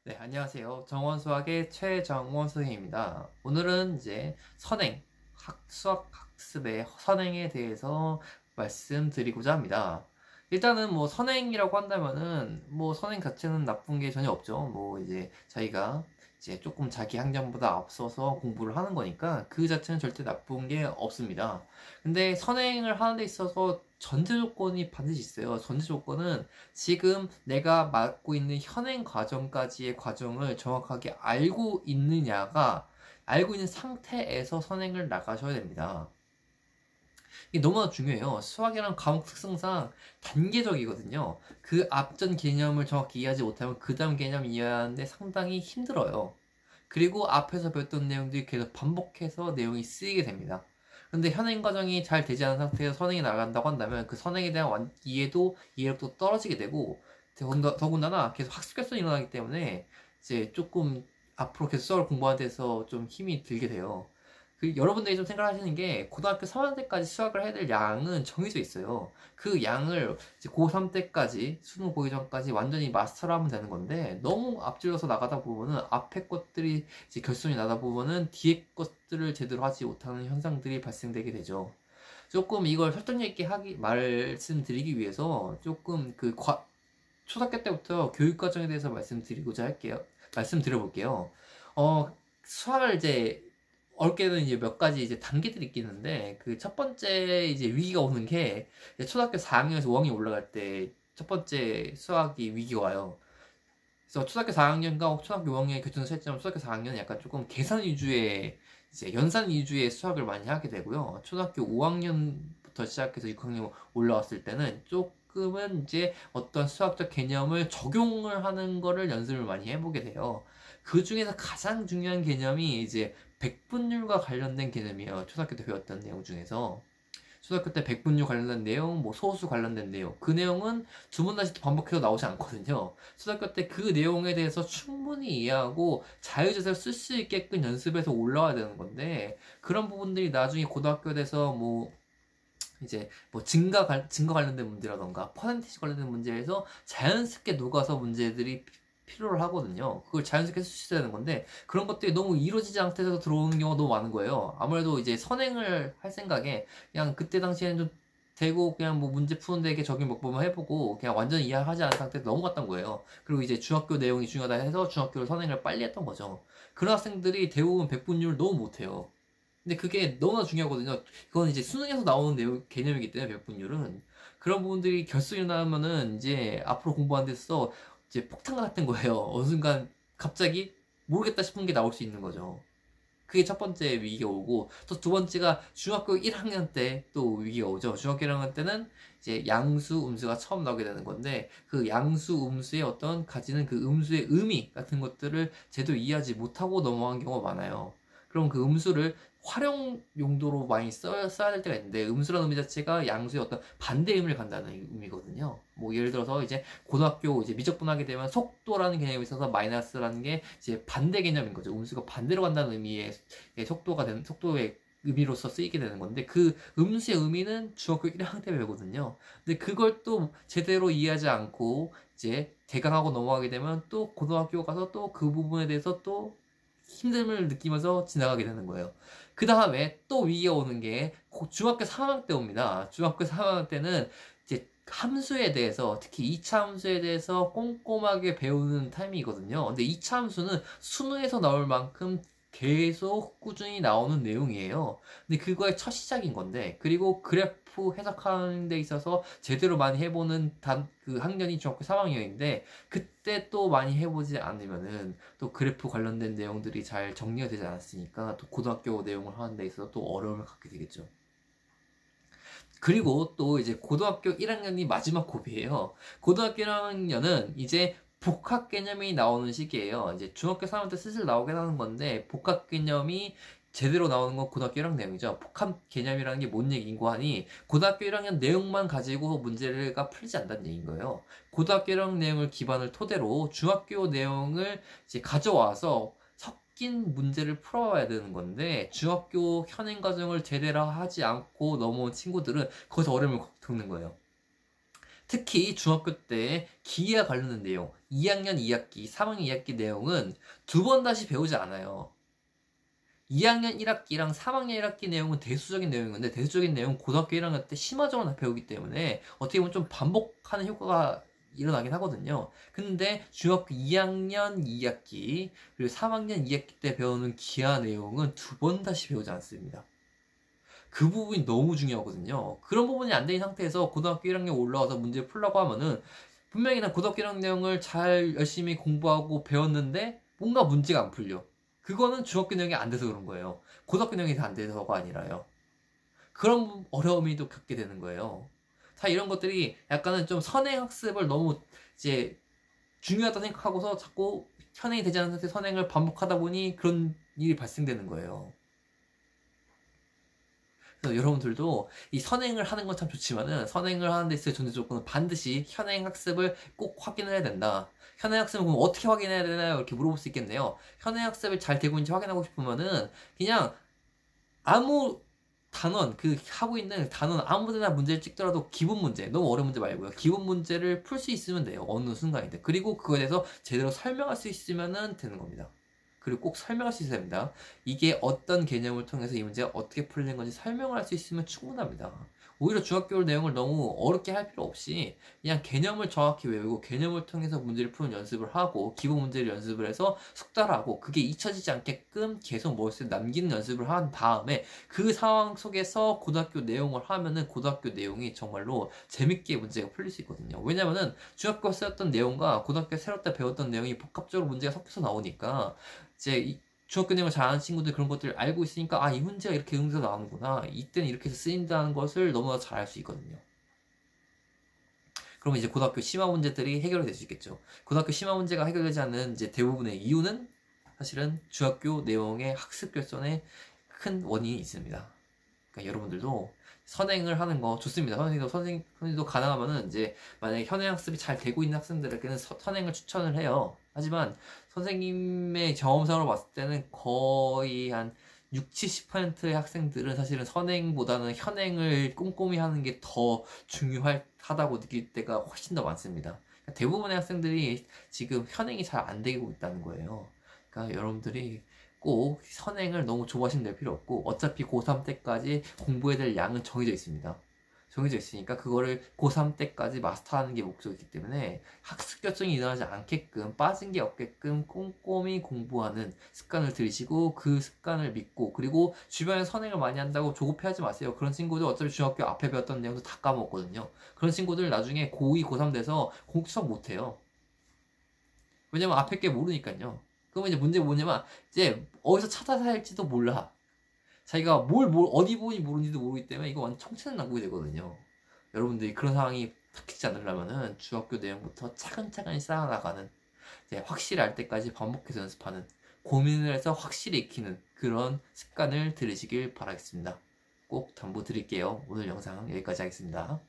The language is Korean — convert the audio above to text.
네, 안녕하세요. 정원수학의 최정원 선생님입니다. 오늘은 이제 수학 학습의 선행에 대해서 말씀드리고자 합니다. 일단은 뭐 선행이라고 한다면은 뭐 선행 자체는 나쁜 게 전혀 없죠. 뭐 이제 자기가 이제 조금 자기 학년보다 앞서서 공부를 하는 거니까 그 자체는 절대 나쁜 게 없습니다. 근데 선행을 하는 데 있어서 전제 조건이 반드시 있어요. 전제 조건은 지금 내가 맡고 있는 현행 과정까지의 과정을 정확하게 알고 있는 상태에서 선행을 나가셔야 됩니다. 이게 너무나 중요해요. 수학이란 과목 특성상 단계적이거든요. 그 앞전 개념을 정확히 이해하지 못하면 그 다음 개념 이해하는데 상당히 힘들어요. 그리고 앞에서 배웠던 내용들이 계속 반복해서 내용이 쓰이게 됩니다. 근데 현행 과정이 잘 되지 않은 상태에서 선행이 나간다고 한다면 그 선행에 대한 이해력도 떨어지게 되고 더군다나 계속 학습 결손이 일어나기 때문에 이제 조금 앞으로 계속 수학을 공부하는 데서 좀 힘이 들게 돼요. 여러분들이 좀 생각하시는 게 고등학교 3학년 때까지 수학을 해야 될 양은 정해져 있어요. 그 양을 이제 고3 때까지 수능 보기 전까지 완전히 마스터를 하면 되는 건데 너무 앞질러서 나가다 보면은 앞에 것들이 이제 결손이 나다 보면은 뒤에 것들을 제대로 하지 못하는 현상들이 발생되게 되죠. 조금 이걸 설득력 있게 말씀드리기 위해서 조금 초등학교 때부터 교육 과정에 대해서 말씀드려볼게요. 수학을 이제 어렵게는 이제 몇 가지 이제 단계들이 있겠는데 그 첫 번째 이제 위기가 오는 게 초등학교 4학년에서 5학년 올라갈 때 첫 번째 수학이 위기가 와요. 그래서 초등학교 4학년과 초등학교 5학년의 교통을 차이점 초등학교 4학년은 약간 조금 계산 위주의 이제 연산 위주의 수학을 많이 하게 되고요. 초등학교 5학년부터 시작해서 6학년 올라왔을 때는 조금은 이제 어떤 수학적 개념을 적용을 하는 거를 연습을 많이 해보게 돼요. 그 중에서 가장 중요한 개념이 이제 백분율과 관련된 개념이에요. 초등학교 때 배웠던 내용 중에서. 초등학교 때 백분율 관련된 내용, 뭐 소수 관련된 내용. 그 내용은 두 번 다시 반복해서 나오지 않거든요. 초등학교 때 그 내용에 대해서 충분히 이해하고 자유자재로 쓸 수 있게끔 연습해서 올라와야 되는 건데, 그런 부분들이 나중에 고등학교 돼서 뭐, 이제 뭐 증가 관련된 문제라던가 퍼센티지 관련된 문제에서 자연스럽게 녹아서 문제들이 필요를 하거든요. 그걸 자연스럽게 쓸 수 있어야 되는 건데 그런 것들이 너무 이루어지지 않게서 들어오는 경우가 너무 많은 거예요. 아무래도 이제 선행을 할 생각에 그냥 그때 당시에는 좀 되고 그냥 뭐 문제 푸는데 이렇게 적용 몇 번만 해보고 그냥 완전히 이해하지 않은 상태에서 넘어갔던 거예요. 그리고 이제 중학교 내용이 중요하다 해서 중학교를 선행을 빨리 했던 거죠. 그런 학생들이 대부분 백분율을 너무 못해요. 근데 그게 너무나 중요하거든요. 그건 이제 수능에서 나오는 개념이기 때문에 백분율은 그런 부분들이 결승이 나면은 이제 앞으로 공부하는 데서 이제 폭탄 같은 거예요. 어느 순간 갑자기 모르겠다 싶은 게 나올 수 있는 거죠. 그게 첫 번째 위기가 오고 또 두 번째가 중학교 1학년 때 또 위기가 오죠. 중학교 1학년 때는 이제 양수, 음수가 처음 나오게 되는 건데 그 양수, 음수의 어떤 가지는 그 음수의 의미 같은 것들을 제대로 이해하지 못하고 넘어간 경우가 많아요. 그럼 그 음수를 활용 용도로 많이 써야 될 때가 있는데 음수라는 의미 자체가 양수의 어떤 반대 의미를 간다는 의미거든요. 뭐 예를 들어서 이제 고등학교 이제 미적분하게 되면 속도라는 개념이 있어서 마이너스라는 게 이제 반대 개념인 거죠. 음수가 반대로 간다는 의미의 속도의 의미로서 쓰이게 되는 건데 그 음수의 의미는 중학교 1학년 때 배우거든요. 근데 그걸 또 제대로 이해하지 않고 이제 대강하고 넘어가게 되면 또 고등학교 가서 또 그 부분에 대해서 또 힘듦을 느끼면서 지나가게 되는 거예요. 그 다음에 또 위기가 오는 게 중학교 3학년 때 옵니다. 중학교 3학년 때는 이제 함수에 대해서 특히 2차 함수에 대해서 꼼꼼하게 배우는 타임이거든요. 근데 2차 함수는 수능에서 나올 만큼 계속 꾸준히 나오는 내용이에요. 근데 그거의 첫 시작인 건데 그리고 그래프 해석하는 데 있어서 제대로 많이 해보는 그 학년이 중학교 3학년인데 그때 또 많이 해보지 않으면은 또 그래프 관련된 내용들이 잘 정리가 되지 않았으니까 또 고등학교 내용을 하는 데 있어서 또 어려움을 갖게 되겠죠. 그리고 또 이제 고등학교 1학년이 마지막 고비예요. 고등학교 1학년은 이제 복합 개념이 나오는 시기예요. 이제 중학교 3학년 때 슬슬 나오긴 하는 건데 복합 개념이 제대로 나오는 건 고등학교 1학년 내용이죠. 복합 개념이라는 게 뭔 얘기인고 하니 고등학교 1학년 내용만 가지고 문제가 풀리지 않는다는 얘기인 거예요. 고등학교 1학년 내용을 기반을 토대로 중학교 내용을 이제 가져와서 낀 문제를 풀어와야 되는 건데 중학교 현행 과정을 제대로 하지 않고 넘어온 친구들은 거기서 어려움을 겪는 거예요. 특히 중학교 때 기계와 관련된 내용, 2학년 2학기, 3학년 2학기 내용은 두 번 다시 배우지 않아요. 2학년 1학기랑 3학년 1학기 내용은 대수적인 내용인데 대수적인 내용은 고등학교 1학년 때 심화적으로 다 배우기 때문에 어떻게 보면 좀 반복하는 효과가 일어나긴 하거든요. 근데 중학교 2학년 2학기 그리고 3학년 2학기 때 배우는 기하 내용은 두 번 다시 배우지 않습니다. 그 부분이 너무 중요하거든요. 그런 부분이 안 된 상태에서 고등학교 1학년 올라와서 문제를 풀라고 하면은 분명히 난 고등학교 1학년 내용을 잘 열심히 공부하고 배웠는데 뭔가 문제가 안 풀려. 그거는 중학교 내용이 안 돼서 그런 거예요. 고등학교 내용이 다 안 돼서가 아니라요. 그런 어려움이 또 겪게 되는 거예요. 다 이런 것들이 약간은 좀 선행 학습을 너무 이제 중요하다 생각하고서 자꾸 현행이 되지 않은 상태에서 선행을 반복하다 보니 그런 일이 발생되는 거예요. 그래서 여러분들도 이 선행을 하는 건 참 좋지만은 선행을 하는 데 있어서 전제 조건은 반드시 현행 학습을 꼭 확인해야 된다. 현행 학습은 그럼 어떻게 확인해야 되나요? 이렇게 물어볼 수 있겠네요. 현행 학습이 잘 되고 있는지 확인하고 싶으면은 그냥 아무 단원 그 하고 있는 단원 아무데나 문제를 찍더라도 기본 문제 너무 어려운 문제 말고요. 기본 문제를 풀 수 있으면 돼요. 어느 순간이든. 그리고 그거에 대해서 제대로 설명할 수 있으면 되는 겁니다. 그리고 꼭 설명할 수 있어야 됩니다. 이게 어떤 개념을 통해서 이 문제가 어떻게 풀리는 건지 설명을 할 수 있으면 충분합니다. 오히려 중학교 내용을 너무 어렵게 할 필요 없이 그냥 개념을 정확히 외우고 개념을 통해서 문제를 푸는 연습을 하고 기본 문제를 연습을 해서 숙달하고 그게 잊혀지지 않게끔 계속 머릿속에 남기는 연습을 한 다음에 그 상황 속에서 고등학교 내용을 하면은 고등학교 내용이 정말로 재밌게 문제가 풀릴 수 있거든요. 왜냐면은 중학교 쓰였던 내용과 고등학교 새로 때 배웠던 내용이 복합적으로 문제가 섞여서 나오니까 이제 중학교 내용을 잘하는 친구들 그런 것들을 알고 있으니까 아, 이 문제가 이렇게 응해서 나오는구나. 이때는 이렇게 해서 쓰인다는 것을 너무나 잘 알 수 있거든요. 그러면 이제 고등학교 심화 문제들이 해결이 될 수 있겠죠. 고등학교 심화 문제가 해결되지 않는 이제 대부분의 이유는 사실은 중학교 내용의 학습 결손에 큰 원인이 있습니다. 그러니까 여러분들도 선행을 하는 거 좋습니다. 선생님도 가능하면은 이제 만약에 현행 학습이 잘 되고 있는 학생들에게는 선행을 추천을 해요. 하지만 선생님의 경험상으로 봤을 때는 거의 한 60, 70%의 학생들은 사실은 선행보다는 현행을 꼼꼼히 하는 게 더 중요하다고 느낄 때가 훨씬 더 많습니다. 그러니까 대부분의 학생들이 지금 현행이 잘 안 되고 있다는 거예요. 그러니까 여러분들이 꼭 선행을 너무 조바심 낼 필요 없고 어차피 고3 때까지 공부해야 될 양은 정해져 있습니다. 정해져 있으니까 그거를 고3 때까지 마스터하는 게 목적이기 때문에 학습 결정이 일어나지 않게끔 빠진 게 없게끔 꼼꼼히 공부하는 습관을 들이시고 그 습관을 믿고 그리고 주변에 선행을 많이 한다고 조급해하지 마세요. 그런 친구들 어차피 중학교 앞에 배웠던 내용도 다 까먹었거든요. 그런 친구들 나중에 고2, 고3 돼서 공부 수업 못해요. 왜냐면 앞에 게 모르니까요. 그러면 이제 문제가 뭐냐면 이제 어디서 찾아서 할지도 몰라. 자기가 어디 보니 모르는지도 모르기 때문에 이거 완전 청천은 난국이 되거든요. 여러분들이 그런 상황이 닥치지 않으려면은 중학교 내용부터 차근차근히 쌓아나가는 이제 확실히 알 때까지 반복해서 연습하는 고민을 해서 확실히 익히는 그런 습관을 들이시길 바라겠습니다. 꼭 당부드릴게요. 오늘 영상 여기까지 하겠습니다.